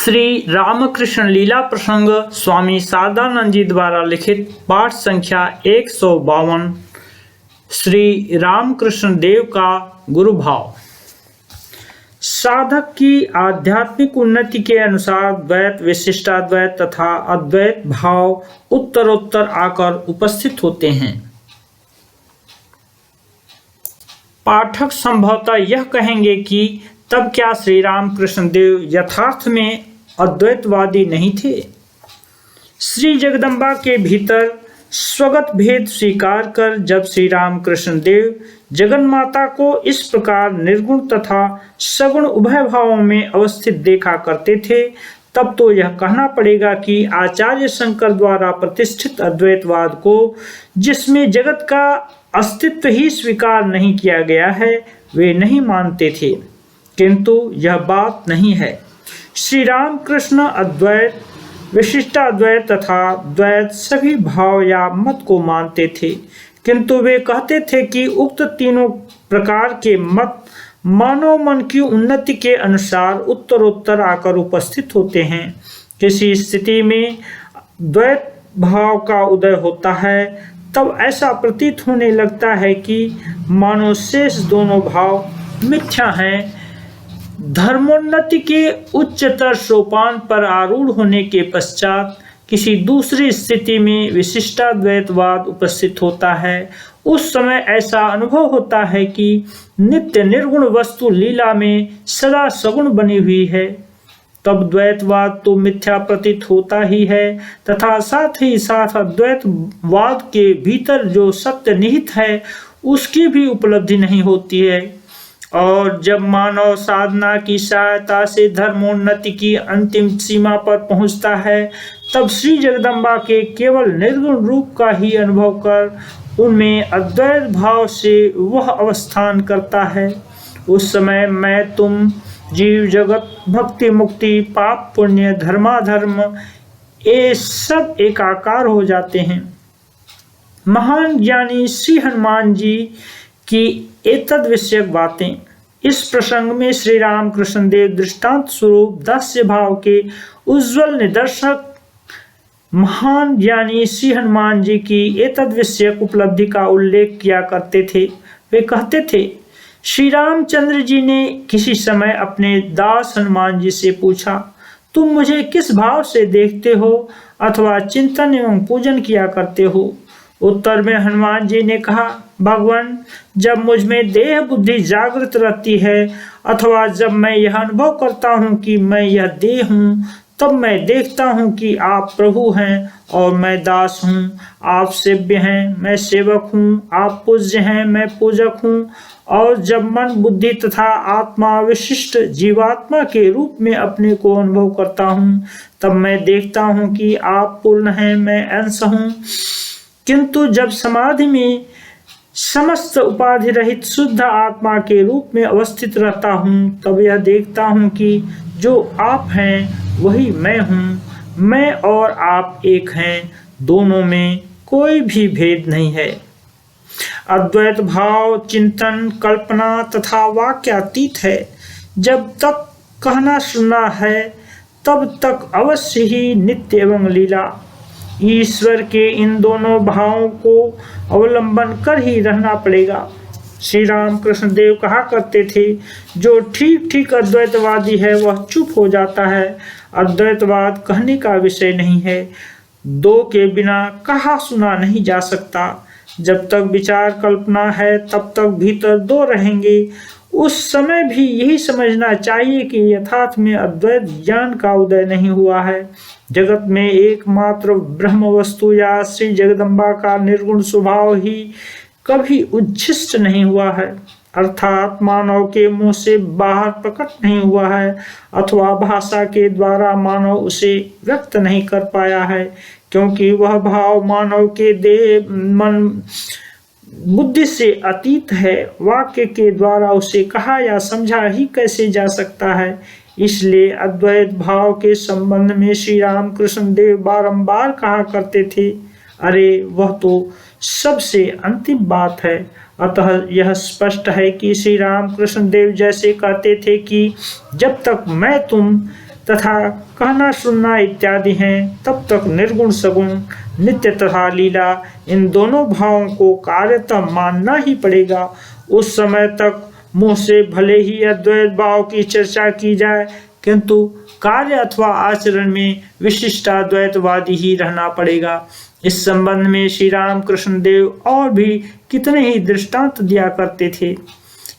श्री रामकृष्ण लीला प्रसंग स्वामी शारदानंद जी द्वारा लिखित पाठ संख्या 152। श्री रामकृष्ण देव का गुरु भाव। साधक की आध्यात्मिक उन्नति के अनुसार द्वैत, विशिष्टाद्वैत तथा अद्वैत भाव उत्तरोत्तर आकर उपस्थित होते हैं। पाठक संभवतः यह कहेंगे कि तब क्या श्री रामकृष्ण देव यथार्थ में अद्वैतवादी नहीं थे? श्री जगदम्बा के भीतर स्वगत भेद स्वीकार कर जब श्री रामकृष्ण देव जगन माता को इस प्रकार निर्गुण तथा सगुण उभय भावों में अवस्थित देखा करते थे, तब तो यह कहना पड़ेगा कि आचार्य शंकर द्वारा प्रतिष्ठित अद्वैतवाद को, जिसमें जगत का अस्तित्व ही स्वीकार नहीं किया गया है, वे नहीं मानते थे। किंतु यह बात नहीं है। श्री रामकृष्ण अद्वैत, विशिष्टाद्वैत तथा द्वैत सभी भाव या मत को मानते थे, किंतु वे कहते थे कि उक्त तीनों प्रकार के मत मानव मन की उन्नति के अनुसार उत्तरोत्तर आकर उपस्थित होते हैं। किसी स्थिति में द्वैत भाव का उदय होता है, तब ऐसा प्रतीत होने लगता है कि मानो शेष दोनों भाव मिथ्या हैं। धर्मोन्नति के उच्चतर सोपान पर आरूढ़ होने के पश्चात किसी दूसरी स्थिति में विशिष्टाद्वैतवाद उपस्थित होता है। उस समय ऐसा अनुभव होता है कि नित्य निर्गुण वस्तु लीला में सदा सगुण बनी हुई है। तब द्वैतवाद तो मिथ्या प्रतीत होता ही है तथा साथ ही साथ अद्वैतवाद के भीतर जो सत्य निहित है उसकी भी उपलब्धि नहीं होती है। और जब मानव साधना की सहायता से धर्मोन्नति की अंतिम सीमा पर पहुंचता है, तब श्री जगदम्बा के केवल निर्गुण रूप का ही अनुभव कर उनमें अद्वैत भाव से वह अवस्थान करता है। उस समय मैं, तुम, जीव जगत, भक्ति मुक्ति, पाप पुण्य, धर्माधर्म, ये सब एकाकार हो जाते हैं। महान ज्ञानी श्री हनुमान जी की एतद विषयक बातें। इस प्रसंग में श्री रामकृष्ण देव दृष्टांत स्वरूप दास्य भाव के उज्जवल निदर्शक महान ज्ञानी श्री हनुमान जी की एतद विषयक उपलब्धि का उल्लेख किया करते थे। वे कहते थे, श्री रामचंद्र जी ने किसी समय अपने दास हनुमान जी से पूछा, तुम मुझे किस भाव से देखते हो अथवा चिंतन एवं पूजन किया करते हो? उत्तर में हनुमान जी ने कहा, भगवान, जब मुझ में देह बुद्धि जागृत रहती है अथवा जब मैं यह अनुभव करता हूँ कि मैं यह देह हूँ, तब मैं देखता हूँ कि आप प्रभु हैं और मैं दास हूँ। आप सेव्य हैं, मैं सेवक हूँ। आप पूज्य हैं, मैं पूजक हूँ। और जब मन, बुद्धि तथा आत्मा विशिष्ट जीवात्मा के रूप में अपने को अनुभव करता हूँ, तब मैं देखता हूँ कि आप पूर्ण हैं, मैं अंश हूँ। किंतु जब समाधि में समस्त उपाधि रहित शुद्ध आत्मा के रूप में अवस्थित रहता हूँ, तब यह देखता हूँ कि जो आप हैं वही मैं हूँ। मैं और आप एक हैं, दोनों में कोई भी भेद नहीं है। अद्वैत भाव चिंतन, कल्पना तथा वाक्यातीत है। जब तक कहना सुनना है तब तक अवश्य ही नित्य एवं लीला। ईश्वर के इन दोनों भावों को अवलंबन कर ही रहना पड़ेगा। श्री रामकृष्ण देव कहा करते थे, जो ठीक ठीक अद्वैतवादी है वह चुप हो जाता है। अद्वैतवाद कहने का विषय नहीं है। दो के बिना कहा सुना नहीं जा सकता। जब तक विचार कल्पना है तब तक भीतर दो रहेंगे। उस समय भी यही समझना चाहिए कि यथार्थ में अद्वैत ज्ञान का उदय नहीं हुआ है। जगत में एकमात्र ब्रह्म वस्तु या श्री जगदम्बा का निर्गुण स्वभाव ही कभी उच्छिष्ट नहीं हुआ है, अर्थात मानव के मुंह से बाहर प्रकट नहीं हुआ है अथवा भाषा के द्वारा मानव उसे व्यक्त नहीं कर पाया है, क्योंकि वह भाव मानव के देह, मन, बुद्धि से अतीत है। वाक्य के द्वारा उसे कहा या समझा ही कैसे जा सकता है। इसलिए अद्वैत भाव के संबंध में श्री रामकृष्ण देव बारंबार कहा करते थे, अरे वह तो सबसे अंतिम बात है। अतः यह स्पष्ट है कि श्री रामकृष्ण देव जैसे कहते थे कि जब तक मैं, तुम तथा कहना सुनना इत्यादि हैं, तब तक निर्गुण सगुण नित्य तथा लीला इन दोनों भावों को कार्यतः मानना ही पड़ेगा। उस समय तक मुंह से भले ही अद्वैत भाव की चर्चा की जाए, किंतु कार्य अथवा आचरण में विशिष्टाद्वैतवादी ही रहना पड़ेगा। इस संबंध में श्री राम कृष्ण देव और भी कितने ही दृष्टांत दिया करते थे।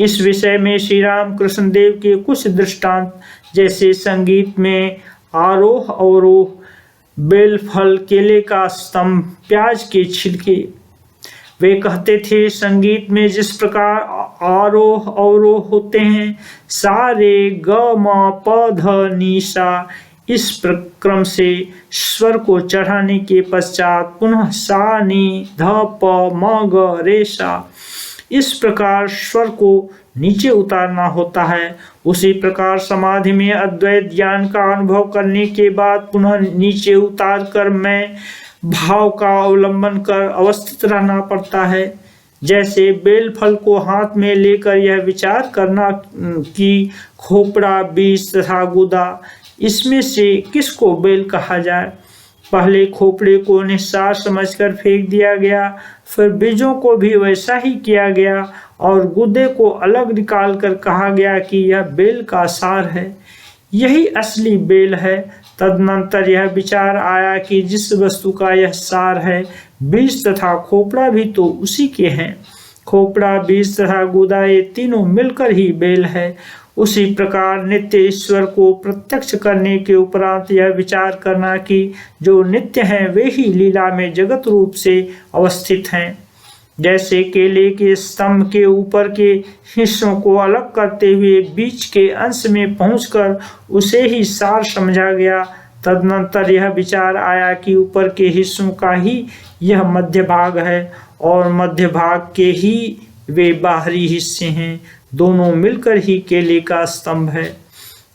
इस विषय में श्री राम कृष्ण देव के कुछ दृष्टांत, जैसे संगीत में आरोह अवरोह, बेल फल, केले का स्तंभ, प्याज के छिलके। वे कहते थे, संगीत में जिस प्रकार आरोह अवरोह होते हैं, सा रे ग म प ध नि सा, इस क्रम से स्वर को चढ़ाने के पश्चात पुनः सा नी ध प म ग रे सा, इस प्रकार स्वर को नीचे उतारना होता है। उसी प्रकार समाधि में अद्वैत ज्ञान का अनुभव करने के बाद पुनः नीचे उतार कर मैं भाव का अवलंबन कर अवस्थित रहना पड़ता है। जैसे बेल फल को हाथ में लेकर यह विचार करना कि खोपड़ा, बीज तथा गुदा, इसमें से किसको बेल कहा जाए। पहले खोपड़े को निस्सार समझकर फेंक दिया गया, फिर बीजों को भी वैसा ही किया गया और गुदे को अलग निकाल कर कहा गया कि यह बेल का सार है, यही असली बेल है। तदनंतर यह विचार आया कि जिस वस्तु का यह सार है, बीज तथा खोपड़ा भी तो उसी के हैं। खोपड़ा, बीज तथा गुदा ये तीनों मिलकर ही बेल है। उसी प्रकार नित्य ईश्वर को प्रत्यक्ष करने के उपरांत यह विचार करना कि जो नित्य हैं वे ही लीला में जगत रूप से अवस्थित हैं। जैसे केले के स्तंभ के ऊपर के हिस्सों को अलग करते हुए बीच के अंश में पहुंचकर उसे ही सार समझा गया, तदनंतर यह विचार आया कि ऊपर के हिस्सों का ही यह मध्य भाग है और मध्य भाग के ही वे बाहरी हिस्से हैं, दोनों मिलकर ही केले का स्तंभ है।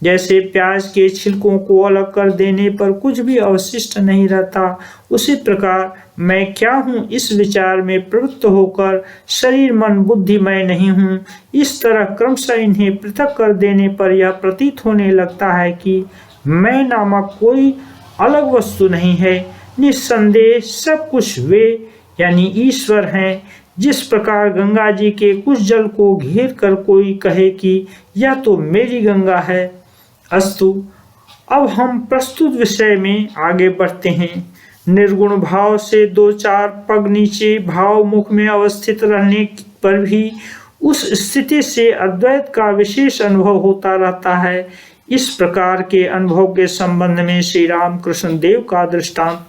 जैसे प्याज के छिलकों को अलग कर देने पर कुछ भी अवशिष्ट नहीं रहता, उसी प्रकार मैं क्या हूँ इस विचार में प्रवृत्त होकर शरीर मन बुद्धि मैं नहीं हूँ। इस तरह क्रमशः इन्हें पृथक कर देने पर यह प्रतीत होने लगता है कि मैं नामक कोई अलग वस्तु नहीं है। निस्संदेह सब कुछ वे यानी ईश्वर हैं। जिस प्रकार गंगा जी के कुछ जल को घेर कर कोई कहे कि यह तो मेरी गंगा है। अस्तु, अब हम प्रस्तुत विषय में आगे बढ़ते हैं। निर्गुण भाव से 2-4 पग नीचे भाव मुख में अवस्थित रहने पर भी उस स्थिति से अद्वैत का विशेष अनुभव होता रहता है। इस प्रकार के अनुभव के संबंध में श्री राम कृष्ण देव का दृष्टांत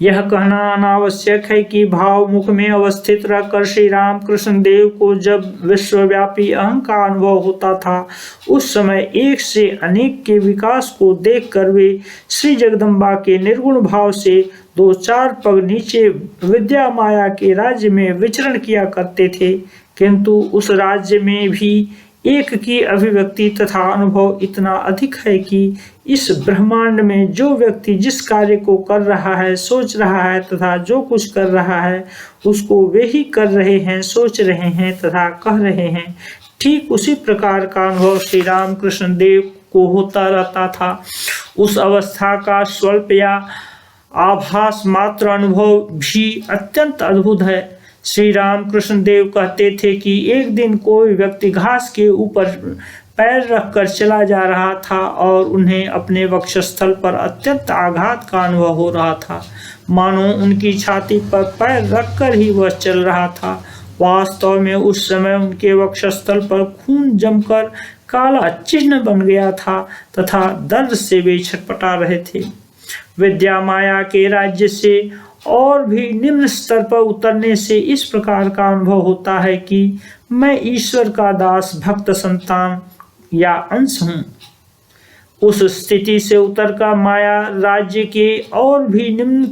यह कहना अनावश्यक है कि भाव मुख में अवस्थित रहकर श्री राम कृष्ण देव को जब विश्वव्यापी अहं का अनुभव होता था, उस समय एक से अनेक के विकास को देखकर वे श्री जगदम्बा के निर्गुण भाव से 2-4 पग नीचे विद्या माया के राज्य में विचरण किया करते थे, किंतु उस राज्य में भी एक की अभिव्यक्ति तथा अनुभव इतना अधिक है कि इस ब्रह्मांड में जो व्यक्ति जिस कार्य को कर रहा है, सोच रहा है तथा जो कुछ कर रहा है उसको वे ही कर रहे हैं, सोच रहे हैं तथा कह रहे हैं। ठीक उसी प्रकार का अनुभव श्री राम कृष्ण देव को होता रहता था। उस अवस्था का स्वल्प या आभास मात्र अनुभव भी अत्यंत अद्भुत है। श्री राम कृष्ण देव कहते थे कि एक दिन कोई व्यक्ति घास के ऊपर पैर रखकर चला जा रहा था और उन्हें अपने वक्षस्थल पर अत्यंत आघात का अनुभव हो रहा था, मानो उनकी छाती पर पैर रखकर ही वह चल रहा था। वास्तव में उस समय उनके वक्षस्थल पर खून जमकर काला चिन्ह बन गया था तथा दर्द से वे छटपटा रहे थे। विद्या माया के राज्य से और भी निम्न स्तर पर उतरने से इस प्रकार का अनुभव होता है कि मैं ईश्वर का दास, भक्त, संतान या अंश हूँ। उस स्थिति से उतरकर माया राज्य के और भी निम्न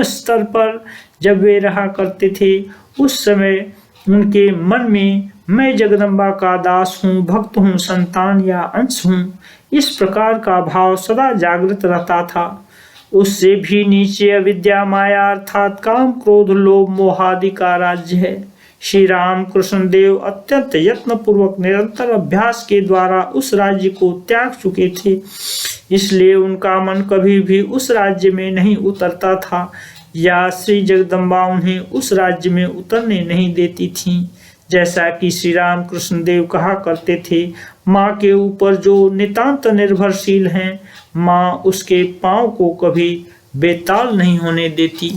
स्तर पर जब वे रहा करते थे, उस समय उनके मन में मैं जगदम्बा का दास हूँ, भक्त हूँ, संतान या अंश हूँ, इस प्रकार का भाव सदा जागृत रहता था। उससे भी नीचे अविद्या माया अर्थात काम, क्रोध, लोभ, मोह आदि का राज्य है। श्री राम कृष्ण देव अत्यंत यत्नपूर्वक निरंतर अभ्यास के द्वारा उस राज्य को त्याग चुके थे, इसलिए उनका मन कभी भी उस राज्य में नहीं उतरता था या श्री जगदम्बा उन्हें उस राज्य में उतरने नहीं देती थीं। जैसा कि श्री राम कृष्ण देव कहा करते थे, माँ के ऊपर जो नितांत निर्भरशील हैं, माँ उसके पाँव को कभी बेताल नहीं होने देती।